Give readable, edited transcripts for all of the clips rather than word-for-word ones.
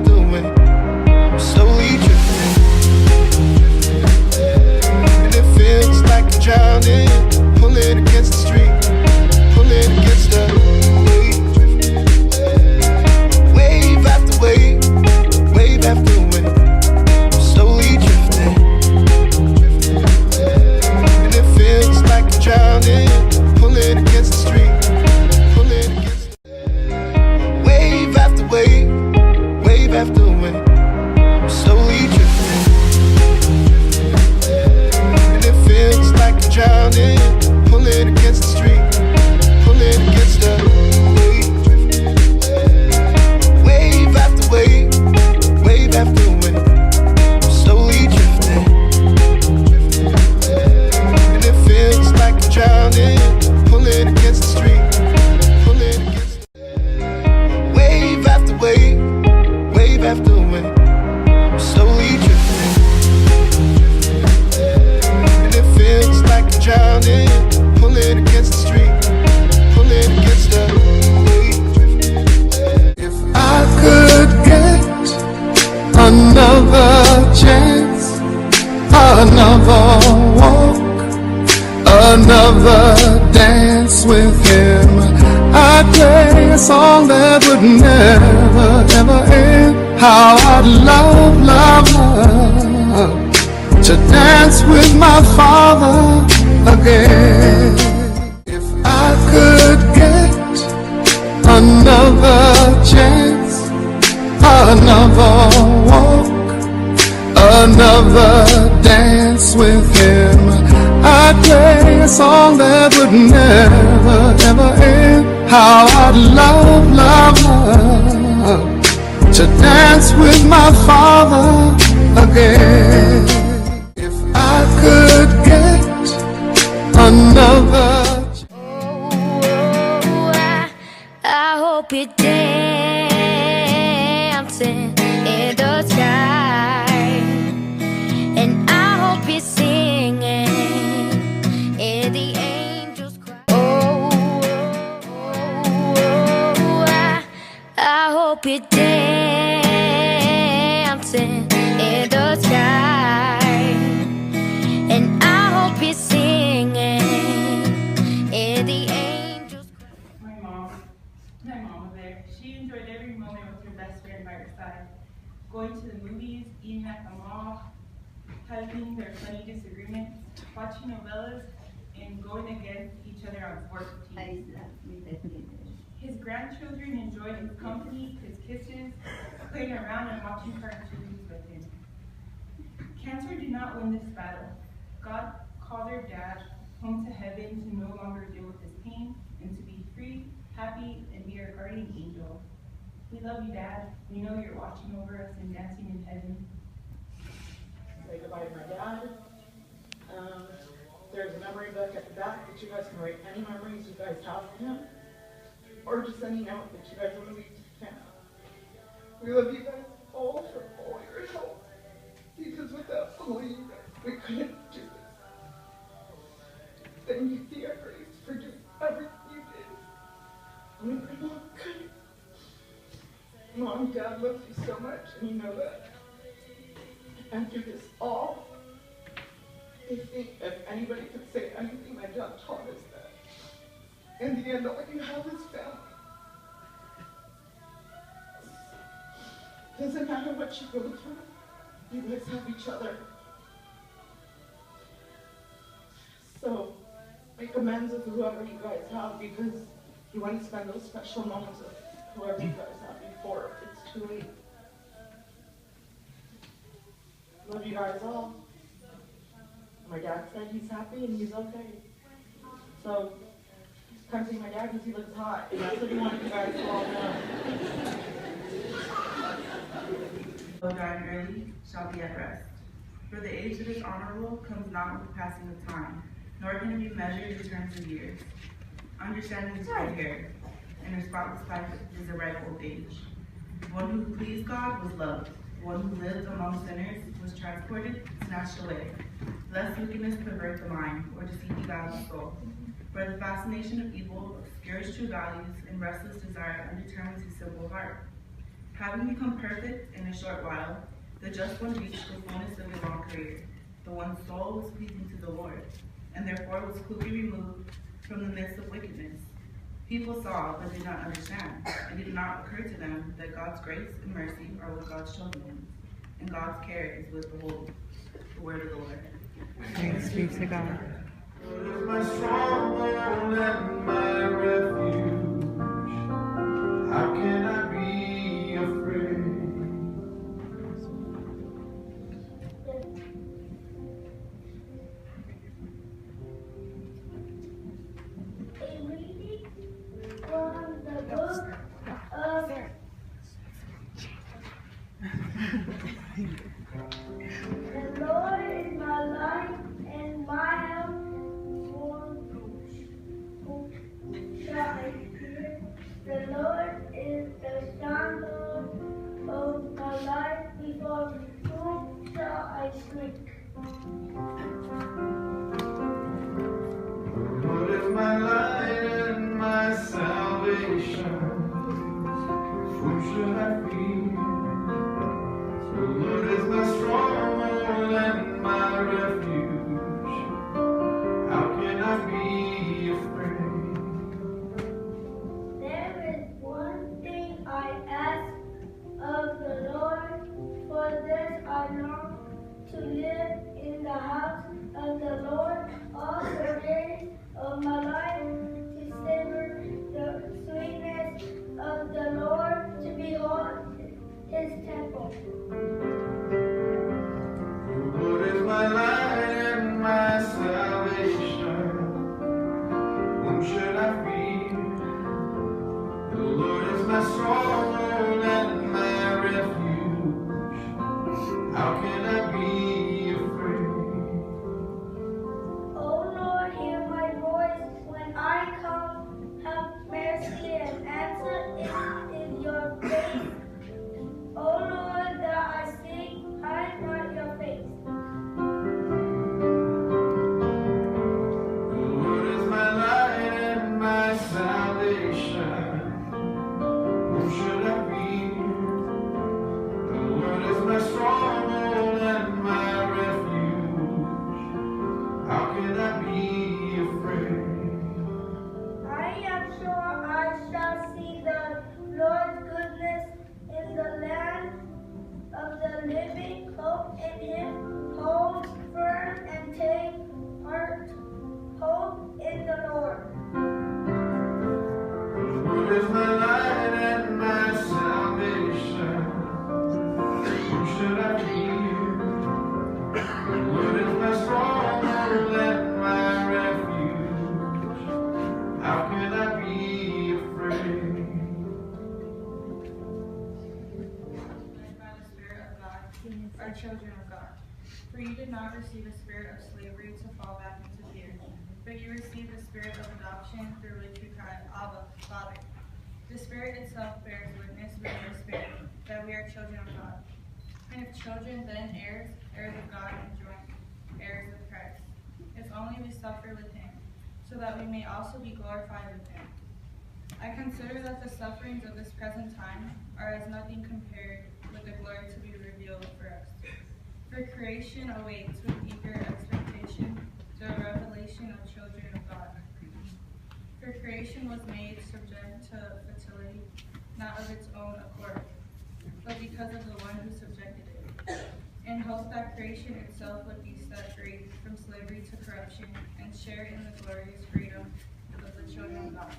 after wave, I'm slowly drifting. And it feels like I'm drowning, pulling against the street, pulling against the wave. Wave after wave, wave after wave, I'm slowly drifting. And it feels like I'm drowning, pulling against the street, pulling against the wave after wave, wave after wave, I'm slowly drifting. And it feels like I'm drowning, pulling against the street, pulling against the wave. Wave after wave, wave after wave, I'm slowly drifting. And it feels like I'm drowning, pulling against the street, pulling against the wave after wave, wave after wave, I'm slowly drifting. And it feels like I'm drowning, pulling against the street, pulling against the wave. If I could get another chance, another walk, another dance with him, I'd play a song that would never, ever end. How I'd love, love, love to dance with my father again. If I could get another chance, another walk, another dance with him, I'd play a song that would never, ever end. How I'd love, love, love to dance with my father again. If I could get another. I hope you're dancing in the sky, and I hope you're singing in the angels' choir. I hope you're dancing in the sky, and I hope you're singing in the angels' choir. My mom was there. She enjoyed every moment with her best friend by her side. Going to the movies, eating at the mall, having their funny disagreements, watching novellas, and going against each other on sports teams. His grandchildren enjoyed his company, his kisses, playing around and watching cartoons with him. Cancer did not win this battle. God called their dad home to heaven to no longer deal with his pain and to be free, happy, and be our guardian angel. We love you, Dad. We know you're watching over us and dancing in heaven. Say goodbye to my dad. There's a memory book at the back that you guys can write any memories you guys have from him, or just any note that you guys want to leave to the family. We love you guys all for all your help, because without all you guys, we couldn't do this. Thank you, Thea Grace, for doing everything you did. I mean, my mom couldn't. Mom and Dad love you so much, and you know that. And through this all, I think if anybody could say anything, my dad taught us that. In the end, all you have is family. Doesn't matter what you go through, you guys have each other. So, make amends with whoever you guys have, because you want to spend those special moments with whoever you guys have before it's too late. Love you guys all. My dad said he's happy and he's okay. So, come see my dad because he looks hot, and that's what he wanted you guys to all know. Who died early shall be at rest. For the age that is honorable comes not with the passing of time, nor can it be measured in terms of years. Understanding is gray hair, and her spotless life is a ripe old age. One who pleased God was loved. One who lived among sinners was transported, snatched away. Lest wickedness pervert the mind, or deceit beguile the soul. For the fascination of evil obscures true values, and restless desire undetermines his simple heart. Having become perfect in a short while, the just one reached the fullness of his own career. The one's soul was pleasing to the Lord, and therefore was quickly removed from the midst of wickedness. People saw, but did not understand. It did not occur to them that God's grace and mercy are with God's chosen ones, and God's care is with the holy. The word of the Lord. Thanks be to God. Lord is my stronghold and my refuge. How can I be afraid? A reading from the book of The Lord is my light and my help. Whom shall I fear? The Lord is the stronghold of my life. Before whom shall I shrink? The Lord is my light and my salvation. Whom should I fear? The Lord is my stronghold and my refuge. How can I be afraid? There is one thing I ask of the Lord, for this I long to live in the house of the Lord all the days of my life, to savor the sweetness of the Lord, to behold his temple. The Lord is my light and my salvation. Whom should I fear? The Lord is my stronghold and my refuge. How can I be afraid? O Lord, hear my voice when I call. Have mercy and answer in your face. O Lord, that I sing, hide not your face. The Lord is my light and my salvation. Whom should I fear? The Lord is my stronghold and my refuge. How can I be afraid? I am sure I shall see the Lord's goodness in the land of the living. Hope in him, hold firm and take heart. Hope in the Lord. The Lord is my light and my salvation. Whom should I fear? The Lord is my stronghold and my refuge. How can I be afraid? Led by the Spirit of God, are children of God. For you did not receive a spirit of slavery to fall back into fear, but you received the spirit of adoption through which we cry, Abba, Father. The Spirit itself bears witness with your spirit that we are children of God. And if children, then heirs, heirs of God and joint heirs of Christ. If only we suffer with him, so that we may also be glorified with him. I consider that the sufferings of this present time are as nothing compared with the glory to be revealed for us. For creation awaits with eager expectation the revelation of children of God. For creation was made subject to fertility, not of its own accord, but because of the one who subjected it, in hope that creation itself would be set free from slavery to corruption and share in the glorious freedom of the children of God.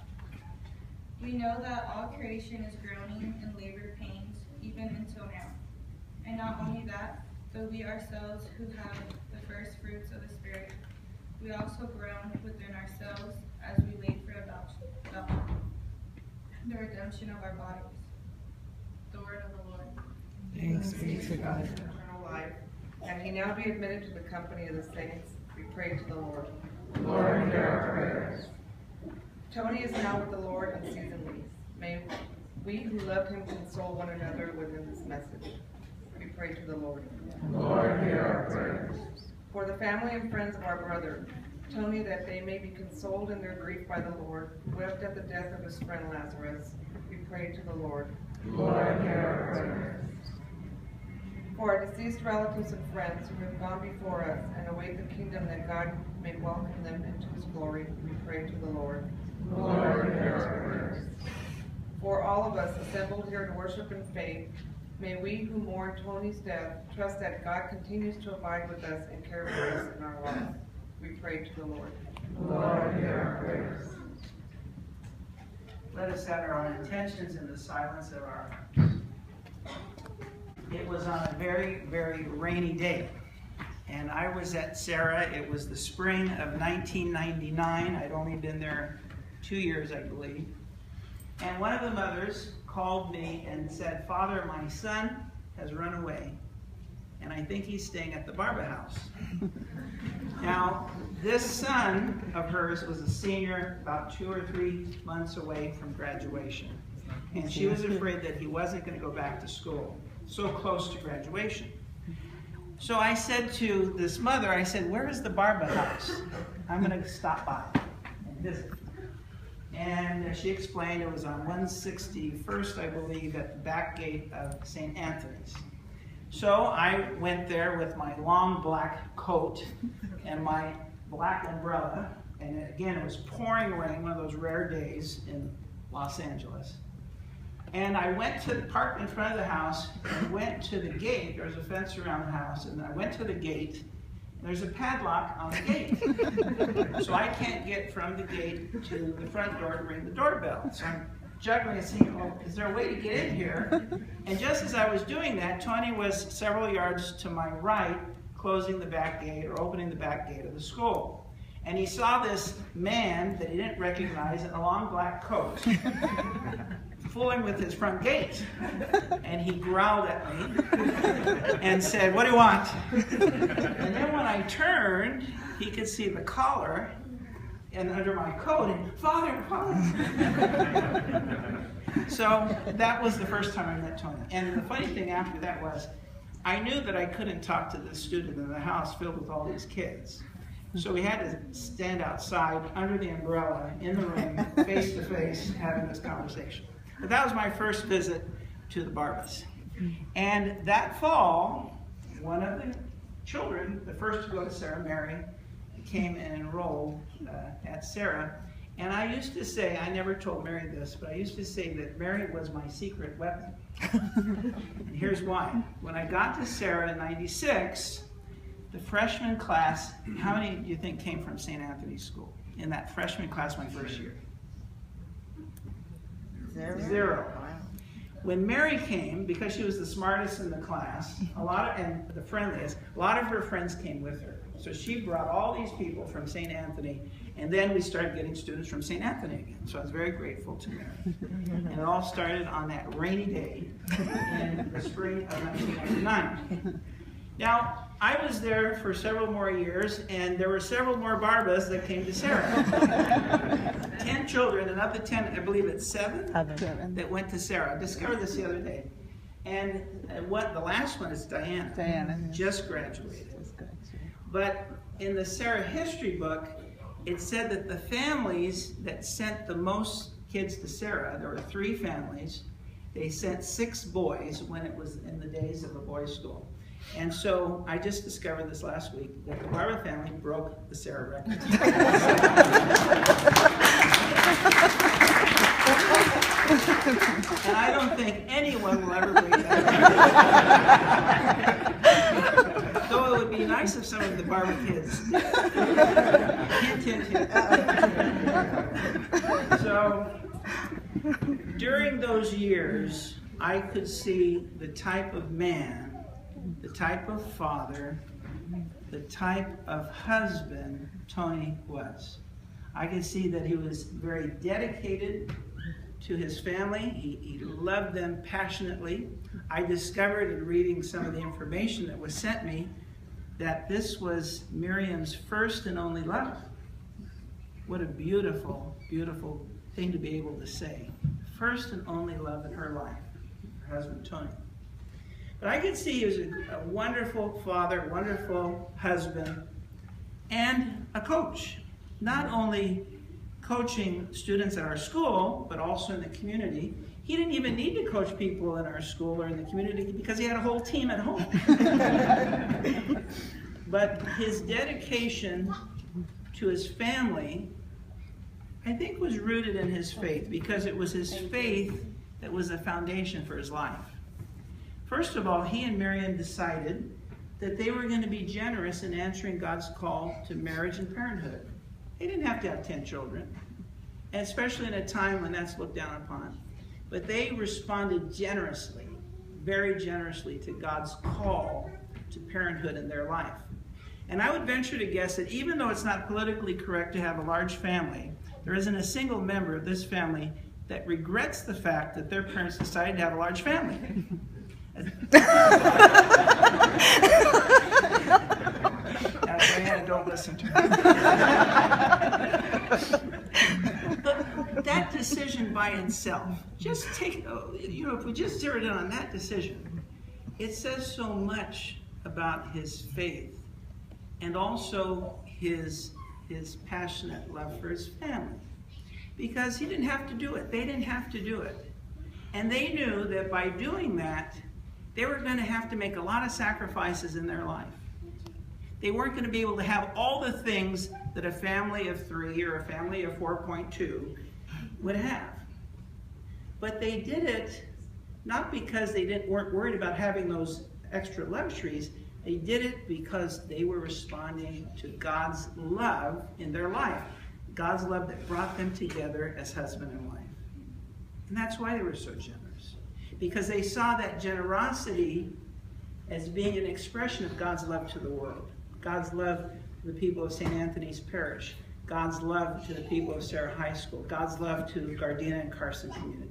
We know that all creation is groaning in labor pains, even until now. And not only that, though we ourselves who have the first fruits of the Spirit, we also groan within ourselves as we wait for adoption, the redemption of our bodies. The word of the Lord. Thanks be to God. Eternal life, and he now be admitted to the company of the saints. We pray to the Lord. Lord, hear our prayers. Tony is now with the Lord and season lease. May we who love him console one another within this message. We pray to the Lord. Lord, hear our prayers. For the family and friends of our brother, Tony, that they may be consoled in their grief by the Lord, wept at the death of his friend Lazarus. We pray to the Lord. Lord, hear our prayers. For our deceased relatives and friends who have gone before us and await the kingdom that God may welcome them into his glory, we pray to the Lord. Lord, hear our prayers. For all of us assembled here to worship in faith, may we who mourn Tony's death trust that God continues to abide with us and care for us in our lives. We pray to the Lord. Lord, hear our prayers. Let us center our intentions in the silence of our hearts. It was on a very, very rainy day, and I was at Sarah. It was the spring of 1999. I'd only been there 2 years, I believe. And one of the mothers called me and said, "Father, my son has run away, and I think he's staying at the Barba house." Now, this son of hers was a senior, about 2 or 3 months away from graduation. And she was afraid that he wasn't going to go back to school, so close to graduation. So I said to this mother, I said, "Where is the Barba house? I'm going to stop by and visit." And she explained it was on 161st, I believe, at the back gate of St. Anthony's. So I went there with my long black coat and my black umbrella, and again, it was pouring rain, one of those rare days in Los Angeles. And I went to park in front of the house and went to the gate. There was a fence around the house, and I went to the gate, and there's a padlock on the gate. So I can't get from the gate to the front door to ring the doorbell. So I'm juggling and saying, "Oh, is there a way to get in here?" And just as I was doing that, Tony was several yards to my right, closing the back gate or opening the back gate of the school. And he saw this man that he didn't recognize in a long black coat fooling with his front gate. And he growled at me and said, "What do you want?" And then when I turned, he could see the collar and under my coat, and "Father, Father." So that was the first time I met Tony. And the funny thing after that was, I knew that I couldn't talk to this student in the house filled with all these kids. So we had to stand outside under the umbrella in the rain, face to face, having this conversation. But that was my first visit to the Barbas. And that fall, one of the children, the first to go to Sarah, Mary, came and enrolled at Sarah. And I used to say, I never told Mary this, but I used to say that Mary was my secret weapon. And here's why. When I got to Sarah in '96, the freshman class, how many do you think came from St. Anthony's School in that freshman class my first year? Zero. When Mary came, because she was the smartest in the class, and the friendliest, a lot of her friends came with her. So she brought all these people from St. Anthony, and then we started getting students from St. Anthony again. So I was very grateful to Mary. And it all started on that rainy day in the spring of 1999. Now, I was there for several more years, and there were several more Barbas that came to Sarah. 10 children, and of the 10, I believe it's 7 that went to Sarah. I discovered this the other day. And the last one is Diana. Diana. Just graduated. But in the Sarah history book, it said that the families that sent the most kids to Sarah, there were 3 families, they sent 6 boys when it was in the days of a boys' school. And so I just discovered this last week that the Barba family broke the Sarah record. And I don't think anyone will ever break that record. Though it would be nice if some of the Barba kids did. Hint, hint, hint. So during those years, I could see the type of man, the type of father, the type of husband Tony was. I could see that he was very dedicated to his family. He loved them passionately. I discovered in reading some of the information that was sent me that this was Miriam's first and only love. What a beautiful, beautiful thing to be able to say. First and only love in her life, her husband Tony. But I could see he was a wonderful father, wonderful husband, and a coach. Not only coaching students at our school, but also in the community. He didn't even need to coach people in our school or in the community because he had a whole team at home. But his dedication to his family, I think, was rooted in his faith, because it was his faith that was the foundation for his life. First of all, he and Miriam decided that they were going to be generous in answering God's call to marriage and parenthood. They didn't have to have 10 children, and especially in a time when that's looked down upon. But they responded generously, very generously, to God's call to parenthood in their life. And I would venture to guess that even though it's not politically correct to have a large family, there isn't a single member of this family that regrets the fact that their parents decided to have a large family. Diana, don't listen to her. But that decision by itself, just take, if we just zeroed in on that decision, it says so much about his faith and also his passionate love for his family. Because he didn't have to do it. They didn't have to do it. And they knew that by doing that, they were going to have to make a lot of sacrifices in their life. They weren't going to be able to have all the things that a family of 3 or a family of 4.2 would have. But they did it not because they weren't worried about having those extra luxuries. They did it because they were responding to God's love in their life. God's love that brought them together as husband and wife. And that's why they were so generous. Because they saw that generosity as being an expression of God's love to the world. God's love to the people of St. Anthony's Parish. God's love to the people of Sarah High School. God's love to the Gardena and Carson community.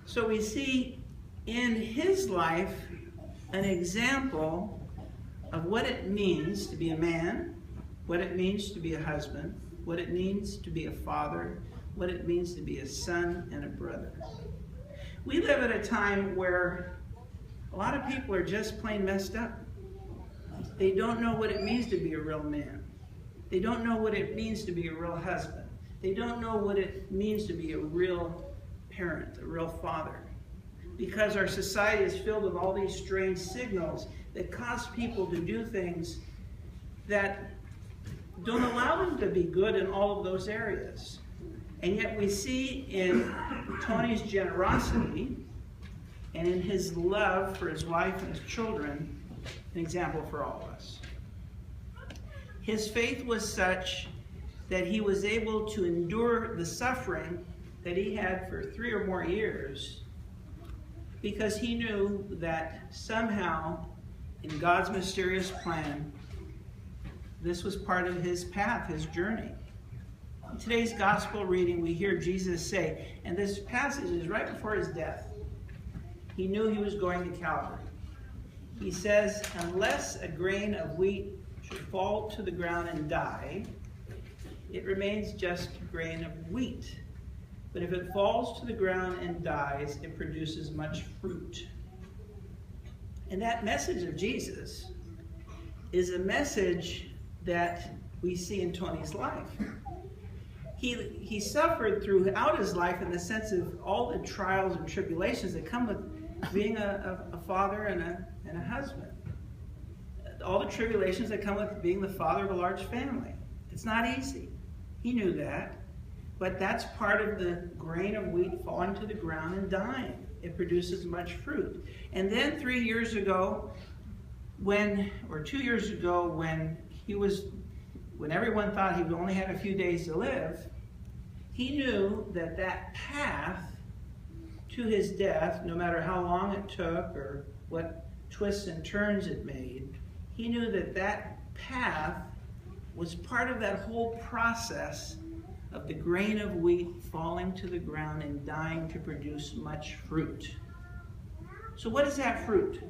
So we see in his life an example of what it means to be a man, what it means to be a husband, what it means to be a father, what it means to be a son and a brother. We live at a time where a lot of people are just plain messed up. They don't know what it means to be a real man. They don't know what it means to be a real husband. They don't know what it means to be a real parent, a real father. Because our society is filled with all these strange signals that cause people to do things that don't allow them to be good in all of those areas. And yet we see in Tony's generosity and in his love for his wife and his children, an example for all of us. His faith was such that he was able to endure the suffering that he had for 3 or more years, because he knew that somehow in God's mysterious plan, this was part of his path, his journey. In today's gospel reading, we hear Jesus say, and this passage is right before his death. He knew he was going to Calvary. He says, unless a grain of wheat should fall to the ground and die, it remains just a grain of wheat. But if it falls to the ground and dies, it produces much fruit. And that message of Jesus is a message that we see in Tony's life. He suffered throughout his life in the sense of all the trials and tribulations that come with being a father and a husband. All the tribulations that come with being the father of a large family. It's not easy. He knew that. But that's part of the grain of wheat falling to the ground and dying. It produces much fruit. And then 3 years ago, or 2 years ago, when everyone thought he would only have a few days to live, he knew that that path to his death, no matter how long it took or what twists and turns it made, he knew that that path was part of that whole process of the grain of wheat falling to the ground and dying to produce much fruit. So what is that fruit?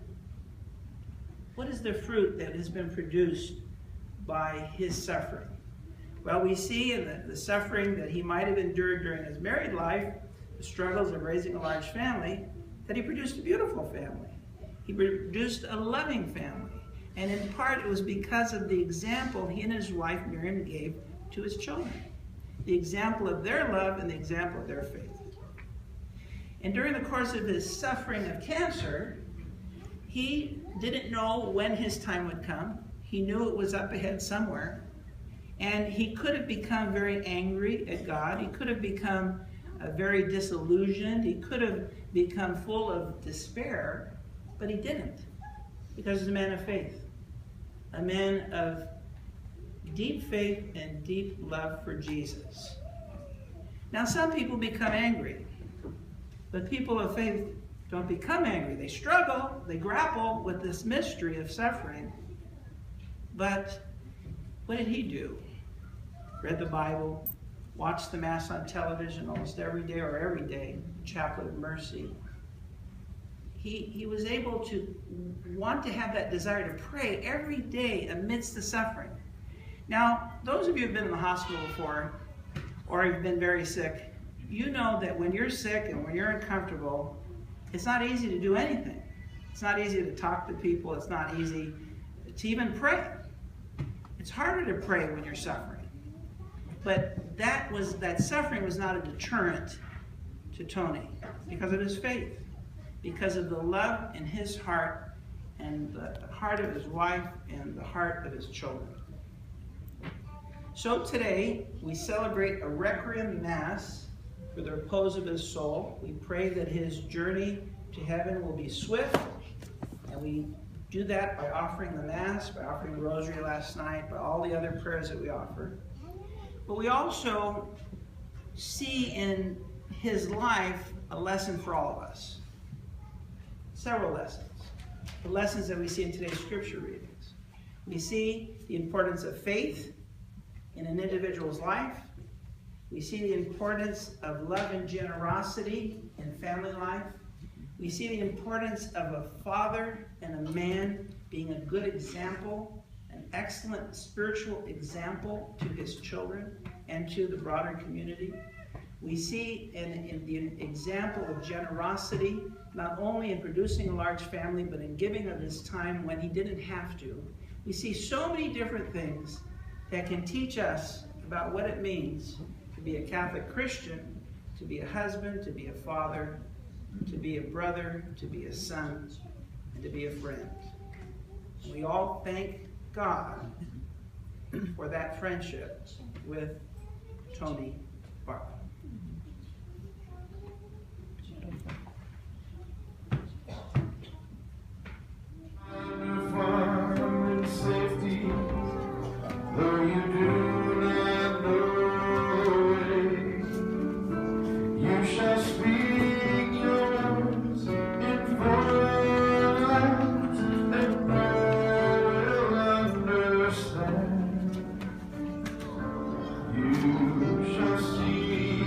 What is the fruit that has been produced by his suffering? Well, we see in the suffering that he might have endured during his married life, the struggles of raising a large family, that he produced a beautiful family. He produced a loving family. And in part, it was because of the example he and his wife Miriam gave to his children. The example of their love and the example of their faith. And during the course of his suffering of cancer, he didn't know when his time would come. He knew it was up ahead somewhere. And he could have become very angry at God. He could have become very disillusioned. He could have become full of despair, but he didn't, because he's a man of faith, a man of deep faith and deep love for Jesus. Now, some people become angry, but people of faith don't become angry. They struggle, they grapple with this mystery of suffering. But what did he do? Read the Bible, watched the Mass on television almost every day or every day, Chaplet of Mercy. He was able to want to have that desire to pray every day amidst the suffering. Now, those of you who have been in the hospital before, or have been very sick, you know that when you're sick and when you're uncomfortable, it's not easy to do anything. It's not easy to talk to people. It's not easy to even pray. It's harder to pray when you're suffering. But that suffering was not a deterrent to Tony because of his faith, because of the love in his heart and the heart of his wife and the heart of his children. So today, we celebrate a Requiem Mass for the repose of his soul. We pray that his journey to heaven will be swift, and we do that by offering the Mass, by offering the Rosary last night, by all the other prayers that we offer. But we also see in his life a lesson for all of us. Several lessons. The lessons that we see in today's scripture readings. We see the importance of faith in an individual's life. We see the importance of love and generosity in family life. We see the importance of a father and a man being a good example, an excellent spiritual example to his children and to the broader community. We see in the example of generosity, not only in producing a large family, but in giving of his time when he didn't have to. We see so many different things that can teach us about what it means to be a Catholic Christian, to be a husband, to be a father, to be a brother, to be a son, and to be a friend. And we all thank God for that friendship with Tony Bartlett. Safety, though you do not know the way, you shall speak your words in foreign lands, and no will understand. You shall see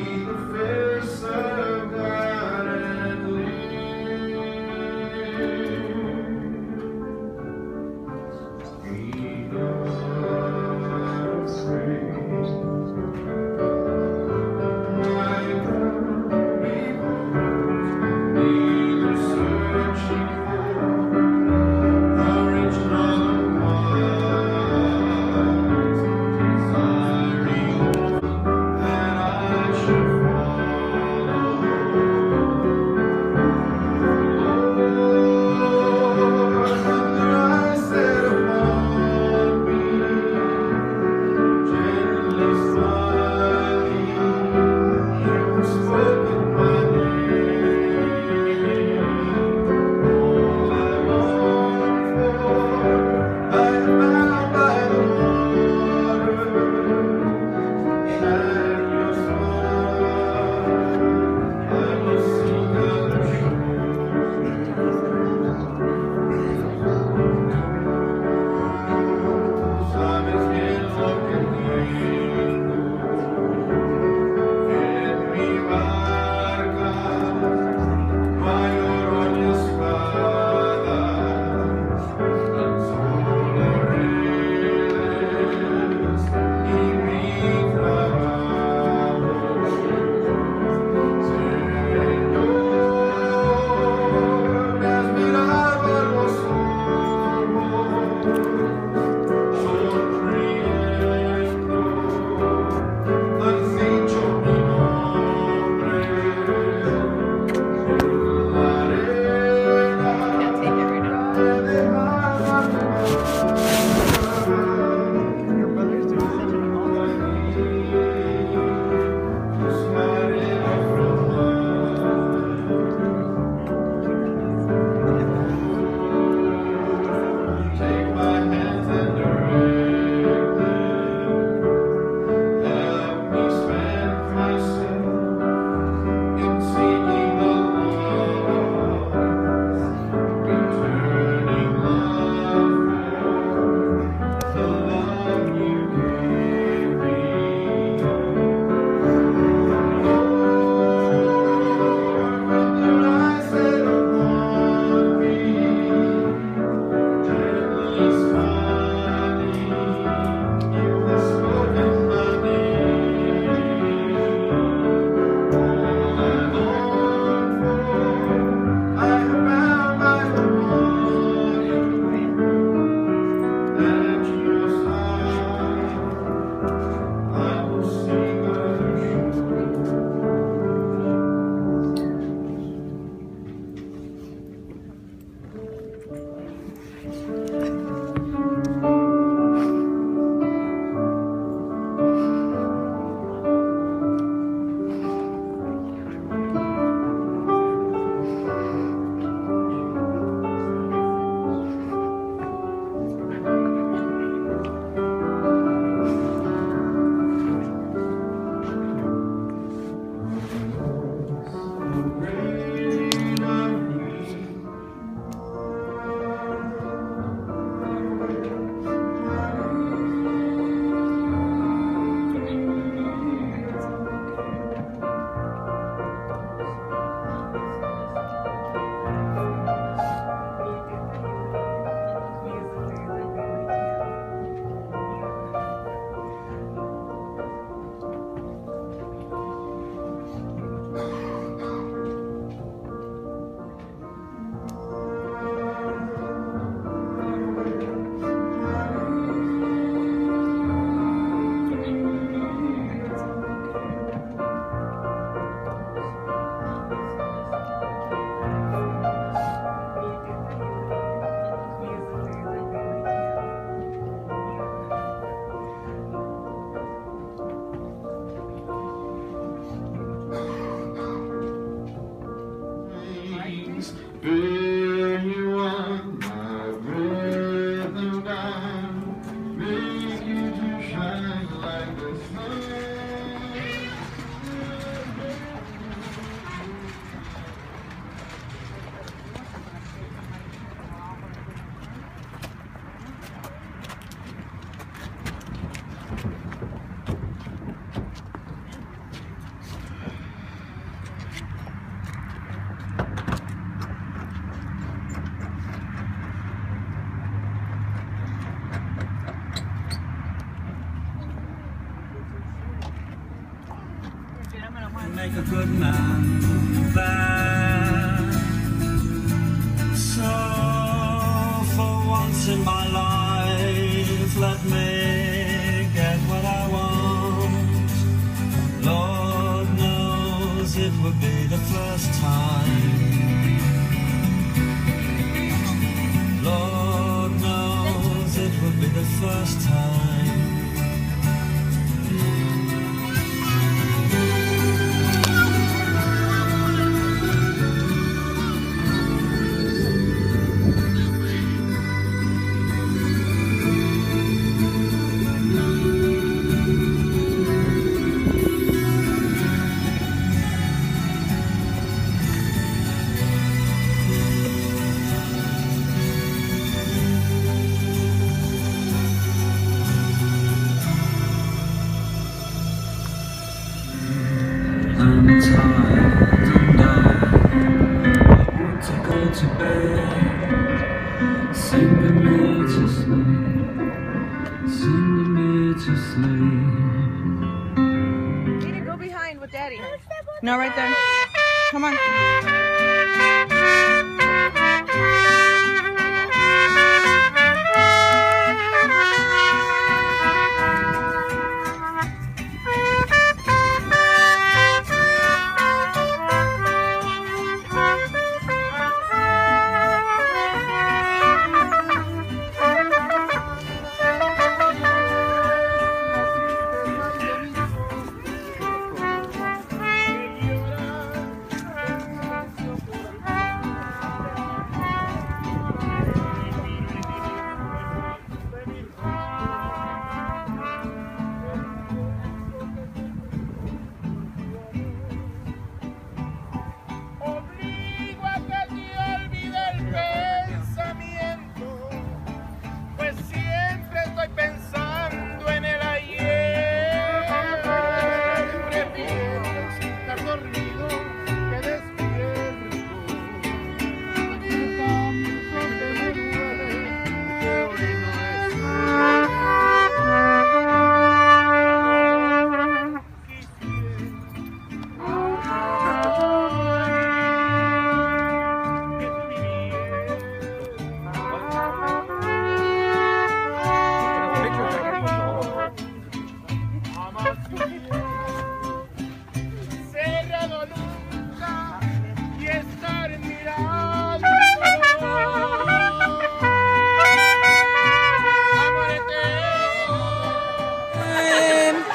like a good man there. So for once in my life, let me get what I want. Lord knows it would be the first time. Lord knows it would be the first time. I'm tired and I want to go to bed. Singing me to sleep, singing me to sleep. Need to go behind with Daddy. No, right there. Come on.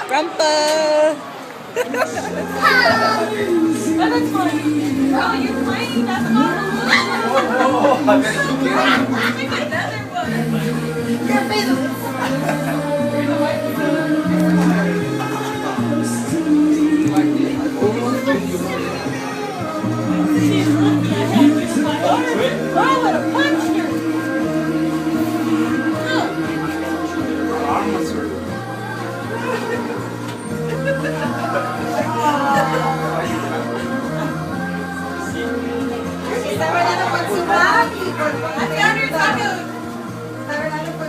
Grandpa! Oh, that's funny. Oh, you're playing? That's awesome. Another one. Your face. I would have punched her.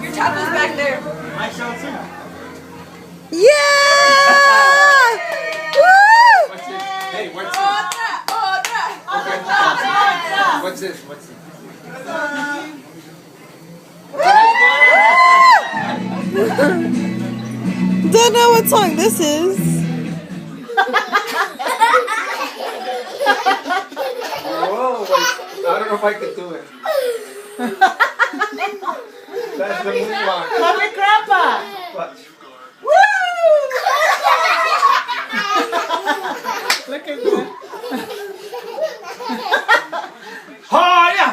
Your tacos back there. My show too. Yeah! Woo! What's this? Hey, what's this? What's this? What's this? Don't know what song this is. Whoa, wait. I don't know if I can do it. That's the move on. Love it, Grandpa. Watch. Look at that. Oh, yeah.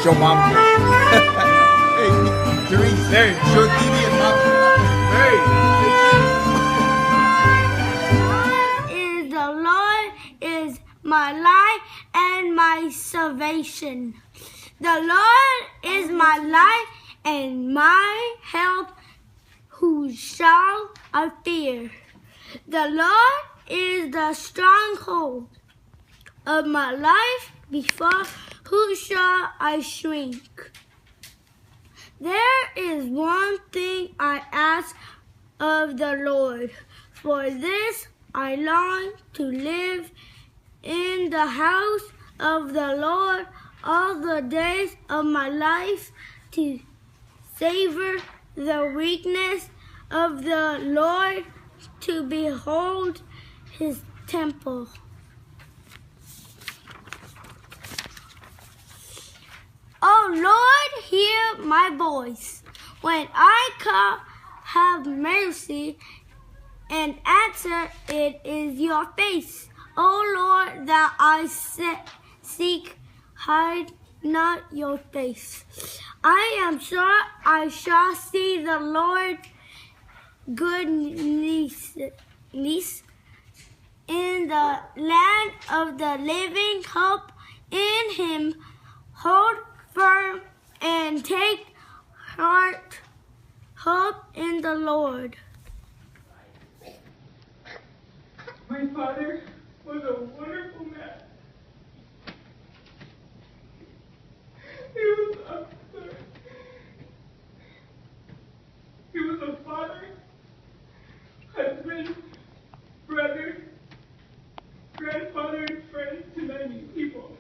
Show mom. Hey, Therese, there. Show Didi and mom. Hey. The Lord is my light and my salvation. The Lord is my light and my help. Who shall I fear? The Lord is the stronghold of my life. Before who shall I shrink? There is one thing I ask of the Lord. For this I long to live in the house of the Lord all the days of my life, to savor the weakness of the Lord, to behold his temple. Oh Lord, hear my voice. When I call, have mercy and answer, it is your face. O Lord, that I seek, hide not your face. I am sure I shall see the Lord goodness in the land of the living. Hope in him, hold firm and take heart. Hope in the Lord. My father was a wonderful man. He was a father, husband, brother, grandfather, and friend to many people.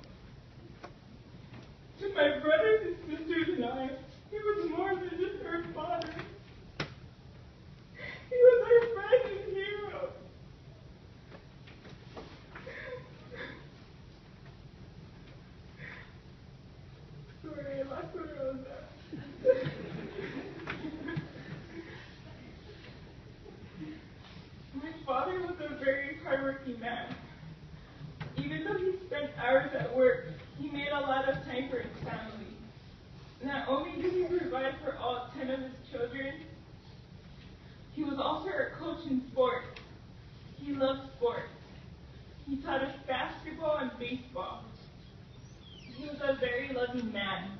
To my brothers and sisters and I, he was more than just our father. He was our friend and hero. Sorry, I lost where I was at. My father was a very hardworking man. Even though he spent hours at work, he made a lot of time for his family. Not only did he provide for all 10 of his children, he was also a coach in sports. He loved sports. He taught us basketball and baseball. He was a very loving man.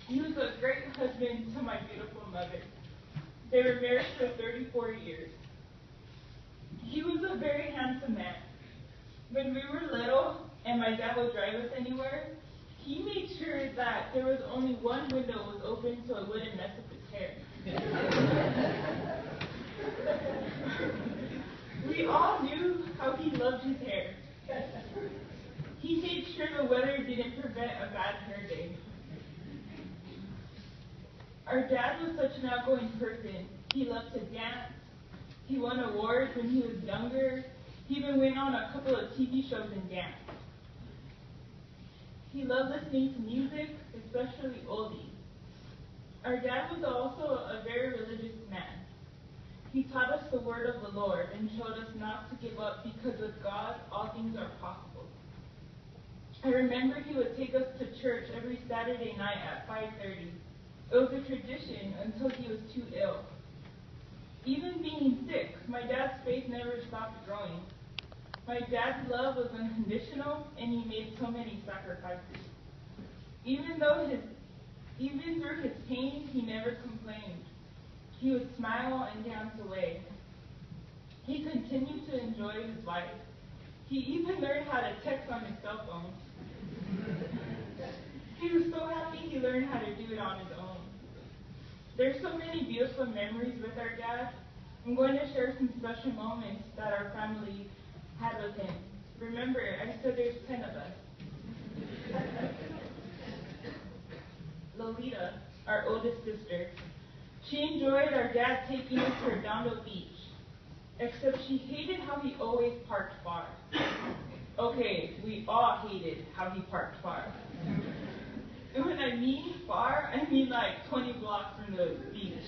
He was a great husband to my beautiful mother. They were married for 34 years. He was a very handsome man. When we were little and my dad would drive us anywhere, he made sure that there was only one window was open so it wouldn't mess up his hair. We all knew how he loved his hair. He made sure the weather didn't prevent a bad hair day. Our dad was such an outgoing person. He loved to dance. He won awards when he was younger. He even went on a couple of TV shows and danced. He loved listening to music, especially oldies. Our dad was also a very religious man. He taught us the word of the Lord and showed us not to give up because with God, all things are possible. I remember he would take us to church every Saturday night at 5:30. It was a tradition until he was too ill. Even being sick, my dad's faith never stopped growing. My dad's love was unconditional, and he made so many sacrifices. Even through his pain, he never complained. He would smile and dance away. He continued to enjoy his life. He even learned how to text on his cell phone. He was so happy he learned how to do it on his own. There's so many beautiful memories with our dad. I'm going to share some special moments that our family had with him. Remember, I said there's 10 of us. Lolita, our oldest sister, she enjoyed our dad taking us to Redondo Beach, except she hated how he always parked far. Okay, we all hated how he parked far. And when I mean far, I mean like 20 blocks from the beach.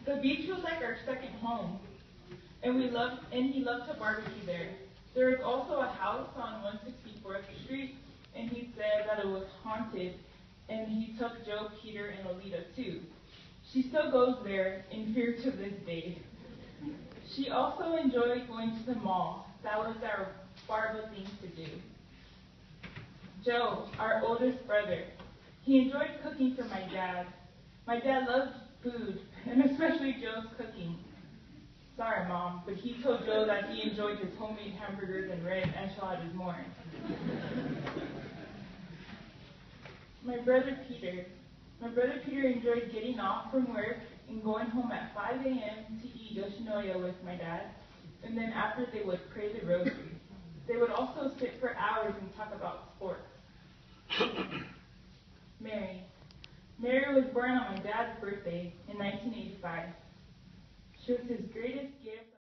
The beach was like our second home, and he loved to barbecue there. There is also a house on 164th Street, and he said that it was haunted, and he took Joe, Peter, and Lolita too. She still goes there in fear to this day. She also enjoyed going to the mall. That was our Barbara thing to do. Joe, our oldest brother, he enjoyed cooking for my dad. My dad loved food, and especially Joe's cooking. Sorry, Mom, but he told Joe that he enjoyed his homemade hamburgers and red enchiladas more. My brother Peter. My brother Peter enjoyed getting off from work and going home at 5 a.m. to eat yoshinoya with my dad, and then after they would pray the rosary. They would also sit for hours and talk about sports. Mary. Mary was born on my dad's birthday in 1985. She was his greatest gift.